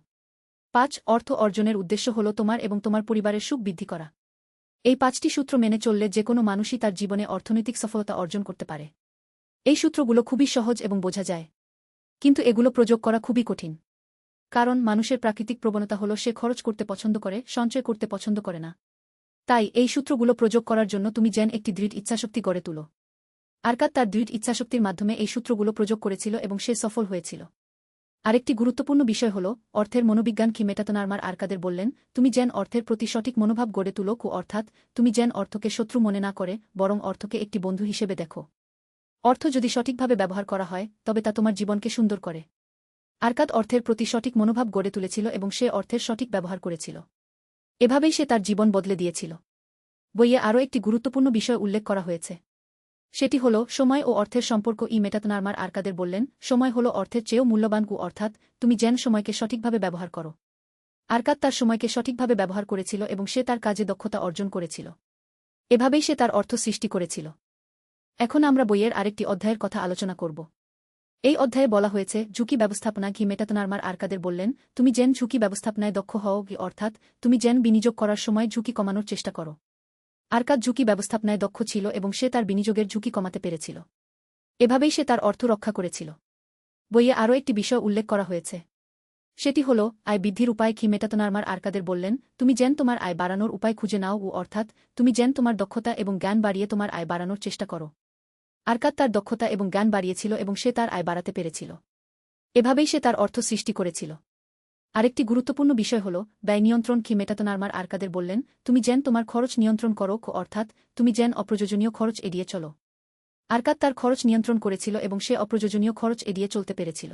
5. অর্থ অর্জনের উদ্দেশ্য হল তোমার এবং তোমার পরিবারের সুখ বৃদ্ধি করা। এই 5টি সূত্র মেনে চললে যে কোনো মানুষই তার জীবনে অর্থনৈতিক সফলতা অর্জন করতে পারে। এই সূত্রগুলো খুবই সহজ এবং বোঝা যায়, কিন্তু এগুলো প্রয়োগ করা খুবই কঠিন। কারণ মানুষের প্রাকৃতিক প্রবণতা হল সে খরচ করতে পছন্দ করে, সঞ্চয় করতে পছন্দ করে না। তাই এই সূত্রগুলো প্রয়োগ করার জন্য তুমি যেন একটি দৃঢ় ইচ্ছাশক্তি গড়ে তুলো। আরকাদ তার দৃঢ় ইচ্ছাশক্তির মাধ্যমে এই সূত্রগুলো প্রয়োগ করেছিল এবং সে সফল হয়েছিল। আরেকটি গুরুত্বপূর্ণ বিষয় হল অর্থের মনোবিজ্ঞান কি মেটাতনার্মার আরকাদের বললেন তুমি যেন অর্থের প্রতি সঠিক মনোভাব গড়ে তুলো অর্থাৎ তুমি যেন অর্থকে শত্রু মনে না করে বরং অর্থকে একটি বন্ধু হিসেবে দেখো। অর্থ যদি সঠিকভাবে ব্যবহার করা হয় তবে তা তোমার জীবনকে সুন্দর করে। আরকাদ অর্থের প্রতি সঠিক মনোভাব গড়ে তুলেছিল এবং সে অর্থের সঠিক ব্যবহার করেছিল। এভাবেই সে তার জীবন বদলে দিয়েছিল। বইয়ে আরও একটি গুরুত্বপূর্ণ বিষয় উল্লেখ করা হয়েছে। সেটি হল সময় ও অর্থের সম্পর্ক মেটাতনার্মার আরকাদের বললেন সময় হল অর্থের চেয়েও মূল্যবান অর্থাৎ তুমি যেন সময়কে সঠিকভাবে ব্যবহার করো। আরকাদ তার সময়কে সঠিকভাবে ব্যবহার করেছিল এবং সে তার কাজে দক্ষতা অর্জন করেছিল। এভাবেই সে তার অর্থ সৃষ্টি করেছিল। এখন আমরা বইয়ের আরেকটি অধ্যায়ের কথা আলোচনা করব। এই অধ্যায়ে বলা হয়েছে ঝুঁকি ব্যবস্থাপনা কি মেটাতনার্মার আরকাদের বললেন তুমি যেন ঝুঁকি ব্যবস্থাপনায় দক্ষ হও অর্থাৎ তুমি যেন বিনিয়োগ করার সময় ঝুঁকি কমানোর চেষ্টা করো। আরকাদ ঝুঁকি ব্যবস্থাপনায় দক্ষ ছিল এবং সে তার বিনিয়োগের ঝুঁকি কমাতে পেরেছিল। এভাবেই সে তার অর্থ রক্ষা করেছিল। বইয়ে আরও একটি বিষয় উল্লেখ করা হয়েছে। সেটি হল আয় বৃদ্ধির উপায় কি মেটাতনার্মার আরকাদের বললেন তুমি যেন তোমার আয় বাড়ানোর উপায় খুঁজে নাও অর্থাৎ তুমি যেন তোমার দক্ষতা এবং জ্ঞান বাড়িয়ে তোমার আয় বাড়ানোর চেষ্টা করো। আরকাদ তার দক্ষতা এবং জ্ঞান বাড়িয়েছিল এবং সে তার আয় বাড়াতে পেরেছিল। এভাবেই সে তার অর্থ সৃষ্টি করেছিল। আরেকটি গুরুত্বপূর্ণ বিষয় হল ব্যয় নিয়ন্ত্রণ কি মেটাতনার্মার আরকাদের বললেন তুমি যেন তোমার খরচ নিয়ন্ত্রণ করো অর্থাৎ তুমি যেন অপ্রয়োজনীয় খরচ এড়িয়ে চলো। আরকাদ তার খরচ নিয়ন্ত্রণ করেছিল এবং সে অপ্রয়োজনীয় খরচ এড়িয়ে চলতে পেরেছিল।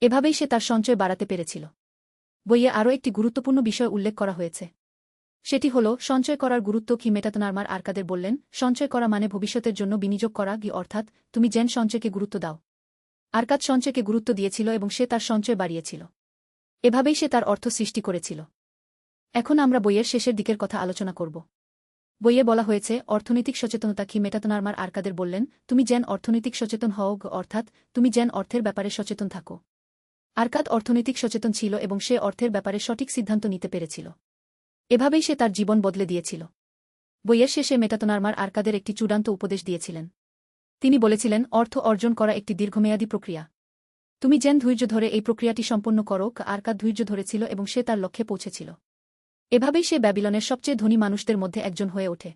এভাবেই সে তার সঞ্চয় বাড়াতে পেরেছিল। বইয়ে আরও একটি গুরুত্বপূর্ণ বিষয় উল্লেখ করা হয়েছে। সেটি হল সঞ্চয় করার গুরুত্ব কি মেটাতনার্মার আরকাদের বললেন সঞ্চয় করা মানে ভবিষ্যতের জন্য বিনিয়োগ করা অর্থাৎ তুমি যেন সঞ্চয়কে গুরুত্ব দাও। আরকাদ সঞ্চয়কে গুরুত্ব দিয়েছিল এবং সে তার সঞ্চয় বাড়িয়েছিল। এভাবেই সে তার অর্থ সৃষ্টি করেছিল। এখন আমরা বইয়ের শেষের দিকের কথা আলোচনা করব। বইয়ে বলা হয়েছে অর্থনৈতিক সচেতনতা কি মেটাতনার্মার আরকাদের বললেন তুমি যেন অর্থনৈতিক সচেতন হও অর্থাৎ তুমি যেন অর্থের ব্যাপারে সচেতন থাকো। আরকাদ অর্থনৈতিক সচেতন ছিল এবং সে অর্থের ব্যাপারে সঠিক সিদ্ধান্ত নিতে পেরেছিল। এভাবেই সে তার জীবন বদলে দিয়েছিল। বইয়ের শেষে মেটাতনার্মার আরকাদের একটি চূড়ান্ত উপদেশ দিয়েছিলেন। তিনি বলেছিলেন অর্থ অর্জন করা একটি দীর্ঘমেয়াদী প্রক্রিয়া। তুমি যেন ধৈর্য ধরে এই প্রক্রিয়াটি সম্পন্ন করো। আরকাদ ধৈর্য ধরেছিল এবং সে তার লক্ষ্যে পৌঁছেছিল। এভাবেই সে ব্যাবিলনের সবচেয়ে ধনী মানুষদের মধ্যে একজন হয়ে ওঠে।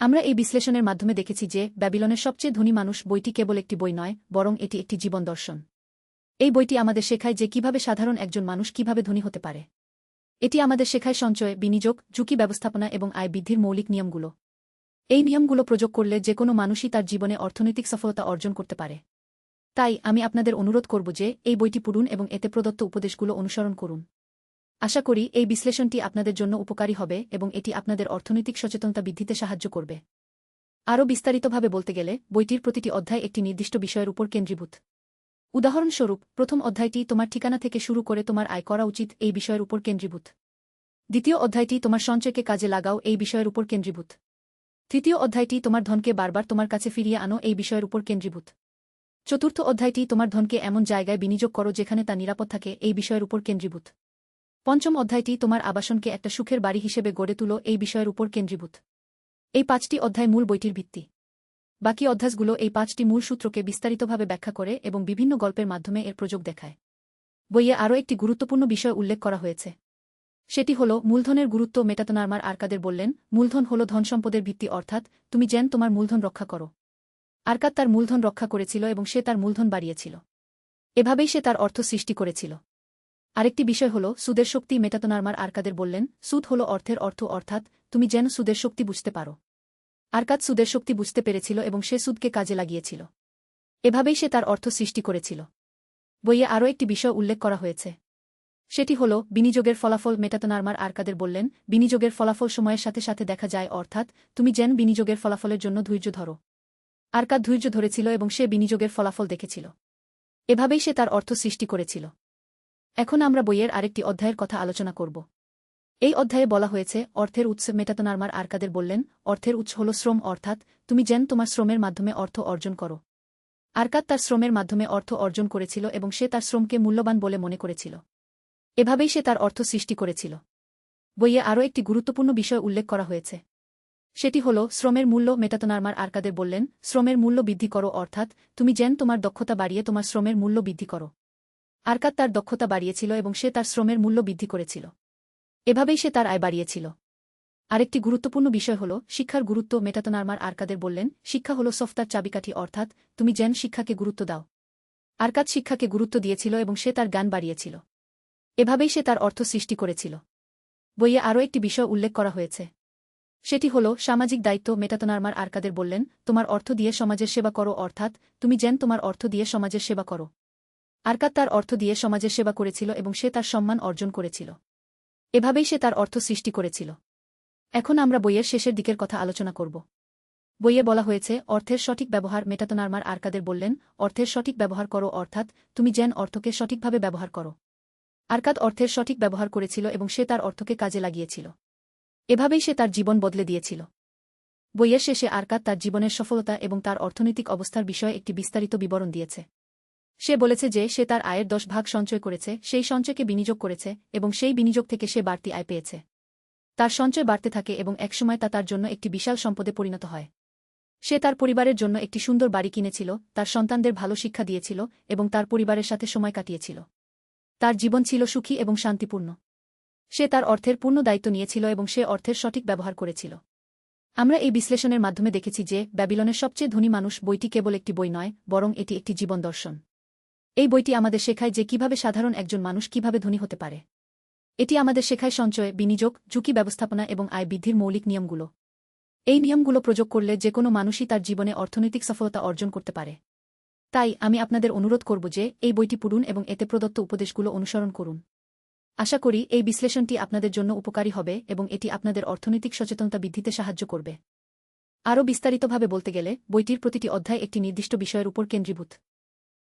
আমরা এই বিশ্লেষণের মাধ্যমে দেখেছি যে ব্যাবিলনের সবচেয়ে ধনী মানুষ বইটি কেবল একটি বই নয় বরং এটি একটি জীবন দর্শন। এই বইটি আমাদের শেখায় যে কিভাবে সাধারণ একজন মানুষ কিভাবে ধনী হতে পারে। এটি আমাদের শেখায় সঞ্চয়, বিনিয়োগ, ঝুঁকি ব্যবস্থাপনা এবং আয় বৃদ্ধির মৌলিক নিয়মগুলো। এই নিয়মগুলো প্রয়োগ করলে যে কোনো মানুষই তার জীবনে অর্থনৈতিক সফলতা অর্জন করতে পারে। তাই আমি আপনাদের অনুরোধ করব যে এই বইটি পড়ুন এবং এতে প্রদত্ত উপদেশগুলো অনুসরণ করুন। আশা করি এই বিশ্লেষণটি আপনাদের জন্য উপকারী হবে এবং এটি আপনাদের অর্থনৈতিক সচেতনতা বৃদ্ধিতে সাহায্য করবে। আরও বিস্তারিতভাবে বলতে গেলে বইটির প্রতিটি অধ্যায় একটি নির্দিষ্ট বিষয়ের উপর কেন্দ্রীভূত। উদাহরণস্বরূপ প্রথম অধ্যায়টি তোমার ঠিকানা থেকে শুরু করে তোমার আয় করা উচিত এই বিষয়ের উপর কেন্দ্রীভূত। দ্বিতীয় অধ্যায়টি তোমার সঞ্চয়কে কাজে লাগাও এই বিষয়ের উপর কেন্দ্রীভূত। তৃতীয় অধ্যায়টি তোমার ধনকে বারবার তোমার কাছে ফিরিয়ে আনো এই বিষয়ের উপর কেন্দ্রীভূত। চতুর্থ অধ্যায়টি তোমার ধনকে এমন জায়গায় বিনিয়োগ করো যেখানে তা নিরাপদ থাকে এই বিষয়ের উপর কেন্দ্রীভূত। পঞ্চম অধ্যায়টি তোমার আবাসনকে একটা সুখের বাড়ি হিসেবে গড়ে তুলো এই বিষয়ের উপর কেন্দ্রীভূত। এই 5টি অধ্যায় মূল বইটির ভিত্তি। বাকি অধ্যায়গুলো এই 5টি মূল সূত্রকে বিস্তারিতভাবে ব্যাখ্যা করে এবং বিভিন্ন গল্পের মাধ্যমে এর প্রযোগ দেখায়। বইয়ে আরও একটি গুরুত্বপূর্ণ বিষয় উল্লেখ করা হয়েছে। সেটি হল মূলধনের গুরুত্ব। মেটাতনার্মার আর্কাদের বললেন, মূলধন হল ধনসম্পদের ভিত্তি, অর্থাৎ তুমি যেন তোমার মূলধন রক্ষা করো। আর্কাদ তার মূলধন রক্ষা করেছিল এবং সে তার মূলধন বাড়িয়েছিল। এভাবেই সে তার অর্থ সৃষ্টি করেছিল। আরেকটি বিষয় হল সুদের শক্তি। মেটাতনার্মার আর্কাদের বললেন, সুদ হল অর্থের অর্থ, অর্থাৎ তুমি যেন সুদের শক্তি বুঝতে পারো। আর্কাদ সুদের শক্তি বুঝতে পেরেছিল এবং সে সুদকে কাজে লাগিয়েছিল। এভাবেই সে তার অর্থ সৃষ্টি করেছিল। বইয়ে আরও একটি বিষয় উল্লেখ করা হয়েছে। সেটি হল বিনিয়োগের ফলাফল। মেটাতনার্মার আর্কাদের বললেন, বিনিয়োগের ফলাফল সময়ের সাথে সাথে দেখা যায়, অর্থাৎ তুমি যেন বিনিয়োগের ফলাফলের জন্য ধৈর্য ধরো। আর্কাদ ধৈর্য ধরেছিল এবং সে বিনিয়োগের ফলাফল দেখেছিল। এভাবেই সে তার অর্থ সৃষ্টি করেছিল। এখন আমরা বইয়ের আরেকটি অধ্যায়ের কথা আলোচনা করব। এই অধ্যায়ে বলা হয়েছে অর্থের উৎস। মেটাতনার্মার আর্কাদের বললেন, অর্থের উৎস হল শ্রম, অর্থাৎ তুমি যেন তোমার শ্রমের মাধ্যমে অর্থ অর্জন করো। আর্কাদ তার শ্রমের মাধ্যমে অর্থ অর্জন করেছিল এবং সে তার শ্রমকে মূল্যবান বলে মনে করেছিল। এভাবেই সে তার অর্থ সৃষ্টি করেছিল। বইয়ে আরও একটি গুরুত্বপূর্ণ বিষয় উল্লেখ করা হয়েছে। সেটি হল শ্রমের মূল্য। মেটাতনার্মার আর্কাদের বললেন, শ্রমের মূল্য বৃদ্ধি করো, অর্থাৎ তুমি যেন তোমার দক্ষতা বাড়িয়ে তোমার শ্রমের মূল্য বৃদ্ধি করো। আর্কাদ তার দক্ষতা বাড়িয়েছিল এবং সে তার শ্রমের মূল্য বৃদ্ধি করেছিল। এভাবেই সে তার আয় বাড়িয়েছিল। আরেকটি গুরুত্বপূর্ণ বিষয় হল শিক্ষার গুরুত্ব। মেটাতনার্মার আর্কাদের বললেন, শিক্ষা হল সফতার চাবিকাঠি, অর্থাৎ তুমি যেন শিক্ষাকে গুরুত্ব দাও। আর্কাদ শিক্ষাকে গুরুত্ব দিয়েছিল এবং সে তার জ্ঞান বাড়িয়েছিল। এভাবেই সে তার অর্থ সৃষ্টি করেছিল। বইয়ে আরও একটি বিষয় উল্লেখ করা হয়েছে। সেটি হল সামাজিক দায়িত্ব। মেটাতনার্মার আর্কাদের বললেন, তোমার অর্থ দিয়ে সমাজের সেবা করো, অর্থাৎ তুমি যেন তোমার অর্থ দিয়ে সমাজের সেবা করো। আর্কাদ তার অর্থ দিয়ে সমাজের সেবা করেছিল এবং সে তার সম্মান অর্জন করেছিল। এভাবেই সে তার অর্থ সৃষ্টি করেছিল। এখন আমরা বইয়ের শেষের দিকের কথা আলোচনা করব। বইয়ে বলা হয়েছে অর্থের সঠিক ব্যবহার। মেটাতনার্মার আর্কাদের বললেন, অর্থের সঠিক ব্যবহার করো, অর্থাৎ তুমি যেন অর্থকে সঠিকভাবে ব্যবহার করো। আর্কাদ অর্থের সঠিক ব্যবহার করেছিল এবং সে তার অর্থকে কাজে লাগিয়েছিল। এভাবেই সে তার জীবন বদলে দিয়েছিল। বইয়ের শেষে আর্কাদ তার জীবনের সফলতা এবং তার অর্থনৈতিক অবস্থার বিষয়ে একটি বিস্তারিত বিবরণ দিয়েছে। সে বলেছে যে সে তার আয়ের 10 ভাগ সঞ্চয় করেছে, সেই সঞ্চয়কে বিনিয়োগ করেছে এবং সেই বিনিয়োগ থেকে সে বাড়তি আয় পেয়েছে। তার সঞ্চয় বাড়তে থাকে এবং একসময় তা তার জন্য একটি বিশাল সম্পদে পরিণত হয়। সে তার পরিবারের জন্য একটি সুন্দর বাড়ি কিনেছিল, তার সন্তানদের ভালো শিক্ষা দিয়েছিল এবং তার পরিবারের সাথে সময় কাটিয়েছিল। তার জীবন ছিল সুখী এবং শান্তিপূর্ণ। সে তার অর্থের পূর্ণ দায়িত্ব নিয়েছিল এবং সে অর্থের সঠিক ব্যবহার করেছিল। আমরা এই বিশ্লেষণের মাধ্যমে দেখেছি যে ব্যাবিলনের সবচেয়ে ধনী মানুষ বইটি কেবল একটি বই নয়, বরং এটি একটি জীবন দর্শন। এই বইটি আমাদের শেখায় যে কিভাবে সাধারণ একজন মানুষ কিভাবে ধনী হতে পারে। এটি আমাদের শেখায় সঞ্চয়, বিনিয়োগ, ঝুঁকি ব্যবস্থাপনা এবং আয় বৃদ্ধির মৌলিক নিয়মগুলো। এই নিয়মগুলো প্রয়োগ করলে যে কোনো মানুষই তার জীবনে অর্থনৈতিক সফলতা অর্জন করতে পারে। তাই আমি আপনাদের অনুরোধ করব যে এই বইটি পড়ুন এবং এতে প্রদত্ত উপদেশগুলো অনুসরণ করুন। আশা করি এই বিশ্লেষণটি আপনাদের জন্য উপকারী হবে এবং এটি আপনাদের অর্থনৈতিক সচেতনতা বৃদ্ধিতে সাহায্য করবে। আরও বিস্তারিতভাবে বলতে গেলে বইটির প্রতিটি অধ্যায় একটি নির্দিষ্ট বিষয়ের উপর কেন্দ্রীভূত।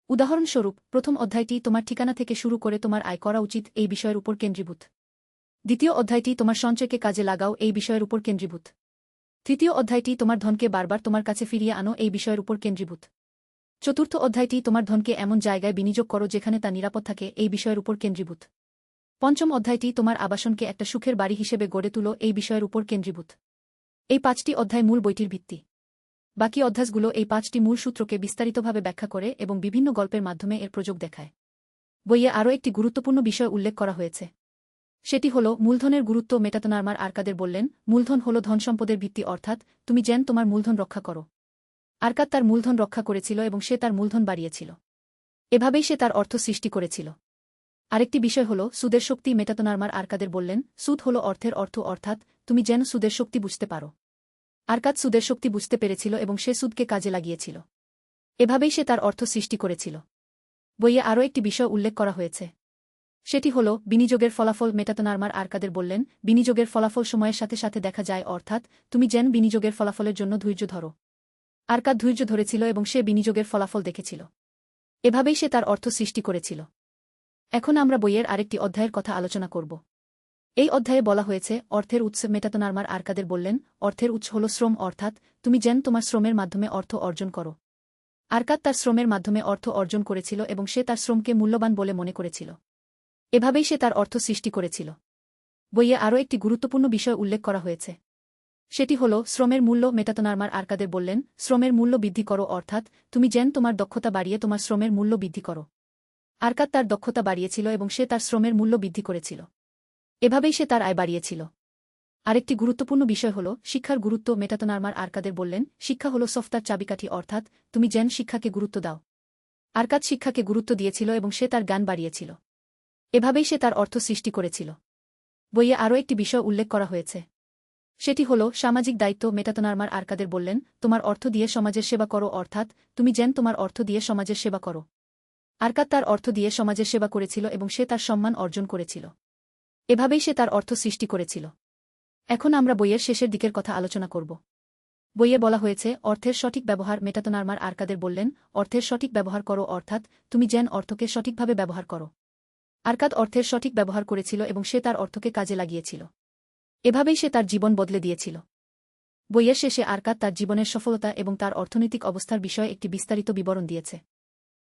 উদাহরণস্বরূপ, প্রথম অধ্যায়টি তোমার ঠিকানা থেকে শুরু করে তোমার আয় করা উচিত এই বিষয়ের উপর কেন্দ্রীভূত। দ্বিতীয় অধ্যায়টি তোমার সঞ্চয়কে কাজে লাগাও এই বিষয়ের উপর কেন্দ্রীভূত। তৃতীয় অধ্যায়টি তোমার ধনকে বারবার তোমার কাছে ফিরিয়ে আনো এই বিষয়ের উপর কেন্দ্রীভূত। চতুর্থ অধ্যায়টি তোমার ধনকে এমন জায়গায় বিনিয়োগ করো যেখানে তা নিরাপদ থাকে এই বিষয়ের উপর কেন্দ্রীভূত। পঞ্চম অধ্যায়টি তোমার আবাসনকে একটা সুখের বাড়ি হিসেবে গড়ে তুলো এই বিষয়ের উপর কেন্দ্রীভূত। এই 5টি অধ্যায় মূল বইটির ভিত্তি। বাকি অধ্যায়গুলো এই 5টি মূল সূত্রকে বিস্তারিতভাবে ব্যাখ্যা করে এবং বিভিন্ন গল্পের মাধ্যমে এর প্রযোগ দেখায়। বইয়ে আরও একটি গুরুত্বপূর্ণ বিষয় উল্লেখ করা হয়েছে। সেটি হল মূলধনের গুরুত্ব। মেটাতনার্মার আর্কাদের বললেন, মূলধন হল ধনসম্পদের ভিত্তি, অর্থাৎ তুমি যেন তোমার মূলধন রক্ষা করো। আর্কাদ তার মূলধন রক্ষা করেছিল এবং সে তার মূলধন বাড়িয়েছিল। এভাবেই সে তার অর্থ সৃষ্টি করেছিল। আরেকটি বিষয় হল সুদের শক্তি। মেটাতনার্মার আর্কাদের বললেন, সুদ হল অর্থের অর্থ, অর্থাৎ তুমি যেন সুদের শক্তি বুঝতে পারো। আর্কাদ সুদের শক্তি বুঝতে পেরেছিল এবং সে সুদকে কাজে লাগিয়েছিল। এভাবেই সে তার অর্থ সৃষ্টি করেছিল। বইয়ে আরও একটি বিষয় উল্লেখ করা হয়েছে। সেটি হল বিনিয়োগের ফলাফল। মেটাতনার্মার আর্কাদের বললেন, বিনিয়োগের ফলাফল সময়ের সাথে সাথে দেখা যায়, অর্থাৎ তুমি যেন বিনিয়োগের ফলাফলের জন্য ধৈর্য ধরো। আর্কাদ ধৈর্য ধরেছিল এবং সে বিনিয়োগের ফলাফল দেখেছিল। এভাবেই সে তার অর্থ সৃষ্টি করেছিল। এখন আমরা বইয়ের আরেকটি অধ্যায়ের কথা আলোচনা করব। এই অধ্যায়ে বলা হয়েছে অর্থের উৎস। মেটাতনার্মার আর্কাদের বললেন, অর্থের উৎস হল শ্রম, অর্থাৎ তুমি যেন তোমার শ্রমের মাধ্যমে অর্থ অর্জন করো। আর্কাদ তার শ্রমের মাধ্যমে অর্থ অর্জন করেছিল এবং সে তার শ্রমকে মূল্যবান বলে মনে করেছিল। এভাবেই সে তার অর্থ সৃষ্টি করেছিল। বইয়ে আরও একটি গুরুত্বপূর্ণ বিষয় উল্লেখ করা হয়েছে। সেটি হল শ্রমের মূল্য মেটাতনার্মার আরকাদের বললেন, শ্রমের মূল্য বৃদ্ধি করো অর্থাৎ তুমি যেন তোমার দক্ষতা বাড়িয়ে তোমার শ্রমের মূল্য বৃদ্ধি করো। আরকাদ তার দক্ষতা বাড়িয়েছিল এবং সে তার শ্রমের মূল্য বৃদ্ধি করেছিল। এভাবেই সে তার আয় বাড়িয়েছিল। আরেকটি গুরুত্বপূর্ণ বিষয় হল শিক্ষার গুরুত্ব মেটাতনার্মার আরকাদের বললেন, শিক্ষা হল সফতার চাবিকাঠি অর্থাৎ তুমি যেন শিক্ষাকে গুরুত্ব দাও। আরকাদ শিক্ষাকে গুরুত্ব দিয়েছিল এবং সে তার জ্ঞান বাড়িয়েছিল। এভাবেই সে তার অর্থ সৃষ্টি করেছিল। বইয়ে আরও একটি বিষয় উল্লেখ করা হয়েছে। সেটি হল সামাজিক দায়িত্ব মেটাতনার্মার আরকাদের বললেন, তোমার অর্থ দিয়ে সমাজের সেবা করো অর্থাৎ তুমি যেন তোমার অর্থ দিয়ে সমাজের সেবা করো। আরকাদ তার অর্থ দিয়ে সমাজের সেবা করেছিল এবং সে তার সম্মান অর্জন করেছিল। এভাবেই সে তার অর্থ সৃষ্টি করেছিল। এখন আমরা বইয়ের শেষের দিকের কথা আলোচনা করব। বইয়ে বলা হয়েছে অর্থের সঠিক ব্যবহার মেটাতনার্মার আরকাদের বললেন, অর্থের সঠিক ব্যবহার করো অর্থাৎ তুমি যেন অর্থকে সঠিকভাবে ব্যবহার করো। আরকাদ অর্থের সঠিক ব্যবহার করেছিল এবং সে তার অর্থকে কাজে লাগিয়েছিল। এভাবেই সে তার জীবন বদলে দিয়েছিল। বইয়ের শেষে আরকাদ তার জীবনের সফলতা এবং তার অর্থনৈতিক অবস্থার বিষয়ে একটি বিস্তারিত বিবরণ দিয়েছে।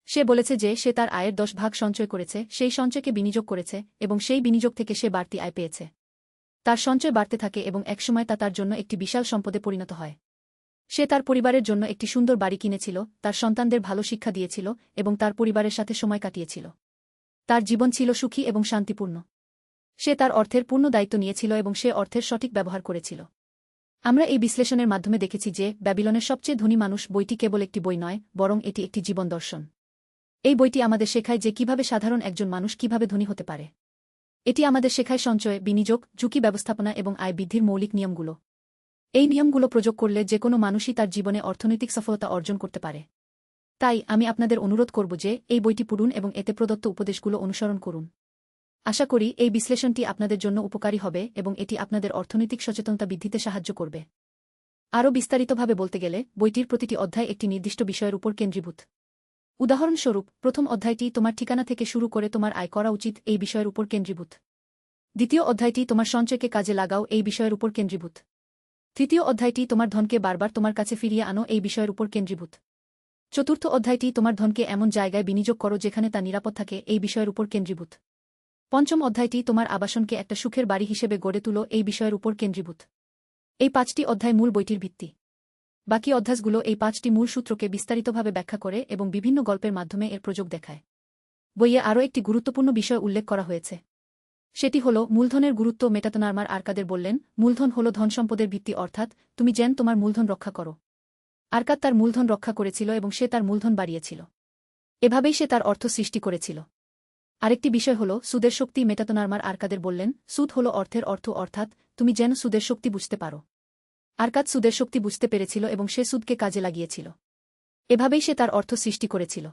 সে বলেছে যে সে তার আয়ের 10 ভাগ সঞ্চয় করেছে, সেই সঞ্চয়কে বিনিয়োগ করেছে এবং সেই বিনিয়োগ থেকে সে বাড়তি আয় পেয়েছে। তার সঞ্চয় বাড়তে থাকে এবং একসময় তা তার জন্য একটি বিশাল সম্পদে পরিণত হয়। সে তার পরিবারের জন্য একটি সুন্দর বাড়ি কিনেছিল, তার সন্তানদের ভালো শিক্ষা দিয়েছিল এবং তার পরিবারের সাথে সময় কাটিয়েছিল। তার জীবন ছিল সুখী এবং শান্তিপূর্ণ। সে তার অর্থের পূর্ণ দায়িত্ব নিয়েছিল এবং সে অর্থের সঠিক ব্যবহার করেছিল। আমরা এই বিশ্লেষণের মাধ্যমে দেখেছি যে ব্যাবিলনের সবচেয়ে ধনী মানুষ বইটি কেবল একটি বই নয়, বরং এটি একটি জীবন দর্শন। এই বইটি আমাদের শেখায় যে কিভাবে সাধারণ একজন মানুষ কিভাবে ধনী হতে পারে। এটি আমাদের শেখায় সঞ্চয়, বিনিয়োগ, ঝুঁকি ব্যবস্থাপনা এবং আয় বৃদ্ধির মৌলিক নিয়মগুলো। এই নিয়মগুলো প্রয়োগ করলে যে কোনো মানুষই তার জীবনে অর্থনৈতিক সফলতা অর্জন করতে পারে। তাই আমি আপনাদের অনুরোধ করব যে এই বইটি পড়ুন এবং এতে প্রদত্ত উপদেশগুলো অনুসরণ করুন। আশা করি এই বিশ্লেষণটি আপনাদের জন্য উপকারী হবে এবং এটি আপনাদের অর্থনৈতিক সচেতনতা বৃদ্ধিতে সাহায্য করবে। আরও বিস্তারিতভাবে বলতে গেলে বইটির প্রতিটি অধ্যায় একটি নির্দিষ্ট বিষয়ের উপর কেন্দ্রীভূত। উদাহরণস্বরূপ, প্রথম অধ্যায়টি তোমার ঠিকানা থেকে শুরু করে তোমার আয় করা উচিত এই বিষয়ের উপর কেন্দ্রীভূত। দ্বিতীয় অধ্যায়টি তোমার সঞ্চয়কে কাজে লাগাও এই বিষয়ের উপর কেন্দ্রীভূত। তৃতীয় অধ্যায়টি তোমার ধনকে বারবার তোমার কাছে ফিরিয়ে আনো এই বিষয়ের উপর কেন্দ্রীভূত। চতুর্থ অধ্যায়টি তোমার ধনকে এমন জায়গায় বিনিয়োগ করো যেখানে তা নিরাপদ থাকে এই বিষয়ের উপর কেন্দ্রীভূত। পঞ্চম অধ্যায়টি তোমার আবাসনকে একটা সুখের বাড়ি হিসেবে গড়ে তুলো এই বিষয়ের উপর কেন্দ্রীভূত। এই 5টি অধ্যায় মূল বইটির ভিত্তি। বাকি অধ্যায়গুলো এই 5টি মূল সূত্রকে বিস্তারিতভাবে ব্যাখ্যা করে এবং বিভিন্ন গল্পের মাধ্যমে এর প্রয়োগ দেখায়। বইয়ে আরও একটি গুরুত্বপূর্ণ বিষয় উল্লেখ করা হয়েছে। সেটি হল মূলধনের গুরুত্ব মেটাতনার্মার আরকাদের বললেন, মূলধন হল ধনসম্পদের ভিত্তি অর্থাৎ তুমি যেন তোমার মূলধন রক্ষা করো। আরকাদ তার মূলধন রক্ষা করেছিল এবং সে তার মূলধন বাড়িয়েছিল। এভাবেই সে তার অর্থ সৃষ্টি করেছিল। আরেকটি বিষয় হল সুদের শক্তি মেটাতনার্মার আরকাদের বললেন, সুদ হল অর্থের অর্থ অর্থাৎ তুমি যেন সুদের শক্তি বুঝতে পারো। আরকাদ সুদের শক্তি বুঝতে পেরেছিল এবং সে সুদকে কাজে লাগিয়েছিল। এভাবেই সে তার অর্থ সৃষ্টি করেছিল।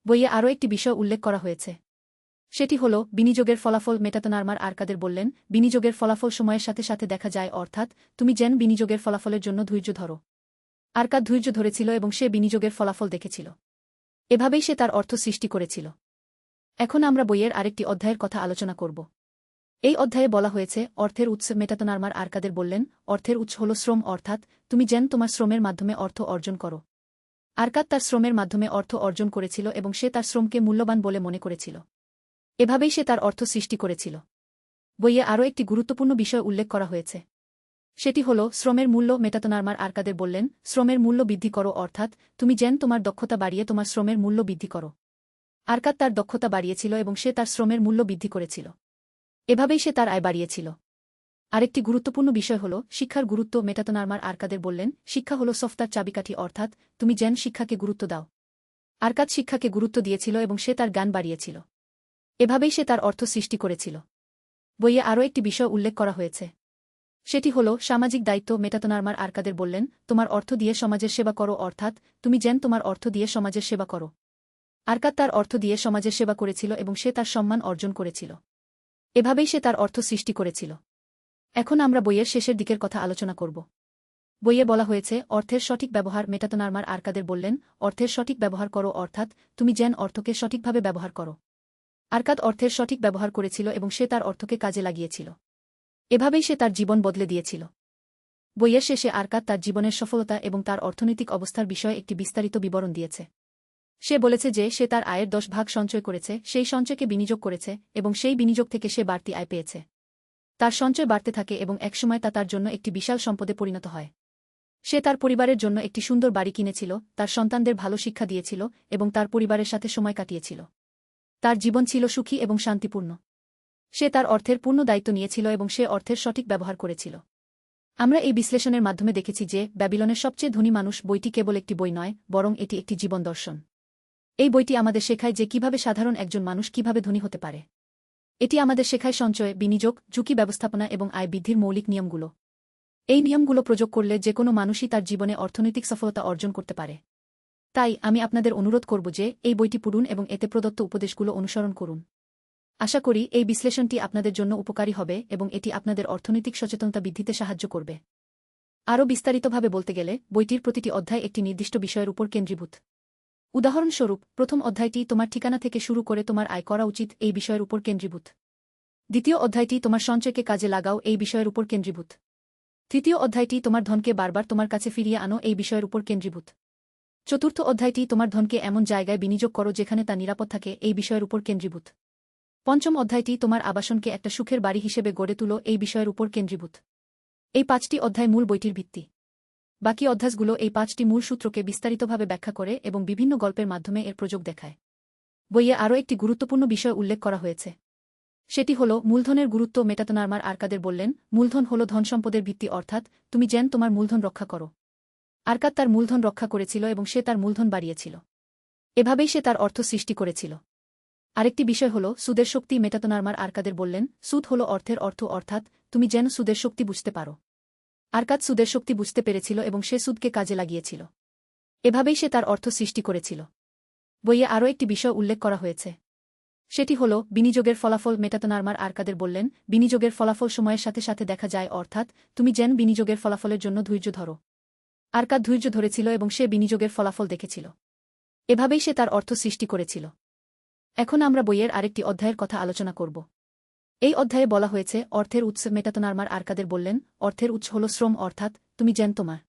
বইয়ে আরও একটি বিষয় উল্লেখ করা হয়েছে। সেটি হল বিনিয়োগের ফলাফল মেটাতনার্মার আরকাদের বললেন, বিনিয়োগের ফলাফল সময়ের সাথে সাথে দেখা যায় অর্থাৎ তুমি যেন বিনিয়োগের ফলাফলের জন্য ধৈর্য ধরো। আরকাদ ধৈর্য ধরেছিল এবং সে বিনিয়োগের ফলাফল দেখেছিল। এভাবেই সে তার অর্থ সৃষ্টি করেছিল। এখন আমরা বইয়ের আরেকটি অধ্যায়ের কথা আলোচনা করব। এই অধ্যায়ে বলা হয়েছে অর্থের উৎস মেটাতনার্মার আরকাদের বললেন, অর্থের উৎস হল শ্রম অর্থাৎ তুমি যেন তোমার শ্রমের মাধ্যমে অর্থ অর্জন করো। আরকাদ তার শ্রমের মাধ্যমে অর্থ অর্জন করেছিল এবং সে তার শ্রমকে মূল্যবান বলে মনে করেছিল। এভাবেই সে তার অর্থ সৃষ্টি করেছিল। বইয়ে আরও একটি গুরুত্বপূর্ণ বিষয় উল্লেখ করা হয়েছে। সেটি হল শ্রমের মূল্য মেটাতনার্মার আরকাদের বললেন, শ্রমের মূল্য বৃদ্ধি করো অর্থাৎ তুমি যেন তোমার দক্ষতা বাড়িয়ে তোমার শ্রমের মূল্য বৃদ্ধি করো। আরকাদ তার দক্ষতা বাড়িয়েছিল এবং সে তার শ্রমের মূল্য বৃদ্ধি করেছিল। এভাবেই সে তার আয় বাড়িয়েছিল। আরেকটি গুরুত্বপূর্ণ বিষয় হল শিক্ষার গুরুত্ব মেটাতনার্মার আরকাদের বললেন, শিক্ষা হল সফতার চাবিকাঠি অর্থাৎ তুমি যেন শিক্ষাকে গুরুত্ব দাও। আরকাদ শিক্ষাকে গুরুত্ব দিয়েছিল এবং সে তার জ্ঞান বাড়িয়েছিল। এভাবেই সে তার অর্থ সৃষ্টি করেছিল। বইয়ে আরও একটি বিষয় উল্লেখ করা হয়েছে। সেটি হল সামাজিক দায়িত্ব মেটাতনার্মার আরকাদের বললেন, তোমার অর্থ দিয়ে সমাজের সেবা করো অর্থাৎ তুমি যেন তোমার অর্থ দিয়ে সমাজের সেবা করো। আরকাদ তার অর্থ দিয়ে সমাজের সেবা করেছিল এবং সে তার সম্মান অর্জন করেছিল। এভাবেই সে তার অর্থ সৃষ্টি করেছিল। এখন আমরা বইয়ের শেষের দিকের কথা আলোচনা করব। বইয়ে বলা হয়েছে অর্থের সঠিক ব্যবহার মেটাতনার্মার আরকাদের বললেন, অর্থের সঠিক ব্যবহার করো অর্থাৎ তুমি যেন অর্থকে সঠিকভাবে ব্যবহার করো। আরকাদ অর্থের সঠিক ব্যবহার করেছিল এবং সে তার অর্থকে কাজে লাগিয়েছিল। এভাবেই সে তার জীবন বদলে দিয়েছিল। বইয়ের শেষে আরকাদ তার জীবনের সফলতা এবং তার অর্থনৈতিক অবস্থার বিষয়ে একটি বিস্তারিত বিবরণ দিয়েছে। সে বলেছে যে সে তার আয়ের 10 ভাগ সঞ্চয় করেছে, সেই সঞ্চয়কে বিনিয়োগ করেছে এবং সেই বিনিয়োগ থেকে সে বাড়তি আয় পেয়েছে। তার সঞ্চয় বাড়তে থাকে এবং একসময় তা তার জন্য একটি বিশাল সম্পদে পরিণত হয়। সে তার পরিবারের জন্য একটি সুন্দর বাড়ি কিনেছিল, তার সন্তানদের ভালো শিক্ষা দিয়েছিল এবং তার পরিবারের সাথে সময় কাটিয়েছিল। তার জীবন ছিল সুখী এবং শান্তিপূর্ণ। সে তার অর্থের পূর্ণ দায়িত্ব নিয়েছিল এবং সে অর্থের সঠিক ব্যবহার করেছিল। আমরা এই বিশ্লেষণের মাধ্যমে দেখেছি যে ব্যাবিলনের সবচেয়ে ধনী মানুষ বইটি কেবল একটি বই নয়, বরং এটি একটি জীবন দর্শন। এই বইটি আমাদের শেখায় যে কিভাবে সাধারণ একজন মানুষ কিভাবে ধনী হতে পারে। এটি আমাদের শেখায় সঞ্চয়, বিনিয়োগ, ঝুঁকি ব্যবস্থাপনা এবং আয় বৃদ্ধির মৌলিক নিয়মগুলো। এই নিয়মগুলো প্রয়োগ করলে যে কোনো মানুষই তার জীবনে অর্থনৈতিক সফলতা অর্জন করতে পারে। তাই আমি আপনাদের অনুরোধ করব যে এই বইটি পড়ুন এবং এতে প্রদত্ত উপদেশগুলো অনুসরণ করুন। আশা করি এই বিশ্লেষণটি আপনাদের জন্য উপকারী হবে এবং এটি আপনাদের অর্থনৈতিক সচেতনতা বৃদ্ধিতে সাহায্য করবে। আরও বিস্তারিতভাবে বলতে গেলে বইটির প্রতিটি অধ্যায় একটি নির্দিষ্ট বিষয়ের উপর কেন্দ্রীভূত। উদাহরণস্বরূপ, প্রথম অধ্যায়টি তোমার ঠিকানা থেকে শুরু করে তোমার আয় করা উচিত এই বিষয়ের উপর কেন্দ্রীভূত। দ্বিতীয় অধ্যায়টি তোমার সঞ্চয়কে কাজে লাগাও এই বিষয়ের উপর কেন্দ্রীভূত। তৃতীয় অধ্যায়টি তোমার ধনকে বারবার তোমার কাছে ফিরিয়ে আনো এই বিষয়ের উপর কেন্দ্রীভূত। চতুর্থ অধ্যায়টি তোমার ধনকে এমন জায়গায় বিনিয়োগ করো যেখানে তা নিরাপদ থাকে এই বিষয়ের উপর কেন্দ্রীভূত। পঞ্চম অধ্যায়টি তোমার আবাসনকে একটা সুখের বাড়ি হিসেবে গড়ে তুলো এই বিষয়ের উপর কেন্দ্রীভূত। এই 5টি অধ্যায় মূল বইটির ভিত্তি। বাকি অধ্যায়গুলো এই 5টি মূল সূত্রকে বিস্তারিতভাবে ব্যাখ্যা করে এবং বিভিন্ন গল্পের মাধ্যমে এর প্রয়োগ দেখায়। বইয়ে আরও একটি গুরুত্বপূর্ণ বিষয় উল্লেখ করা হয়েছে। সেটি হল মূলধনের গুরুত্ব। মেটাতনারমার আরকাদের বললেন, মূলধন হল ধনসম্পদের ভিত্তি, অর্থাৎ তুমি যেন তোমার মূলধন রক্ষা করো। আরকাদ তার মূলধন রক্ষা করেছিল এবং সে তার মূলধন বাড়িয়েছিল। এভাবেই সে তার অর্থ সৃষ্টি করেছিল। আরেকটি বিষয় হল সুদের শক্তি। মেটাতনারমার আরকাদের বললেন, সুদ হল অর্থের অর্থ, অর্থাৎ তুমি যেন সুদের শক্তি বুঝতে পারো। আরকাদ সুদের শক্তি বুঝতে পেরেছিল এবং সে সুদকে কাজে লাগিয়েছিল। এভাবেই সে তার অর্থ সৃষ্টি করেছিল। বইয়ে আরও একটি বিষয় উল্লেখ করা হয়েছে। সেটি হল বিনিয়োগের ফলাফল। মেটাতনারমার আরকাদের বললেন, বিনিয়োগের ফলাফল সময়ের সাথে সাথে দেখা যায়, অর্থাৎ তুমি যেন বিনিয়োগের ফলাফলের জন্য ধৈর্য ধরো। আরকাদ ধৈর্য ধরেছিল এবং সে বিনিয়োগের ফলাফল দেখেছিল। এভাবেই সে তার অর্থ সৃষ্টি করেছিল। এখন আমরা বইয়ের আরেকটি অধ্যায়ের কথা আলোচনা করব। এই অধ্যায়ে বলা হয়েছে অর্থের উৎস। মেটাতনারমার আরকাদের বললেন, অর্থের উৎস হল শ্রম, অর্থাৎ তুমি যেন তোমার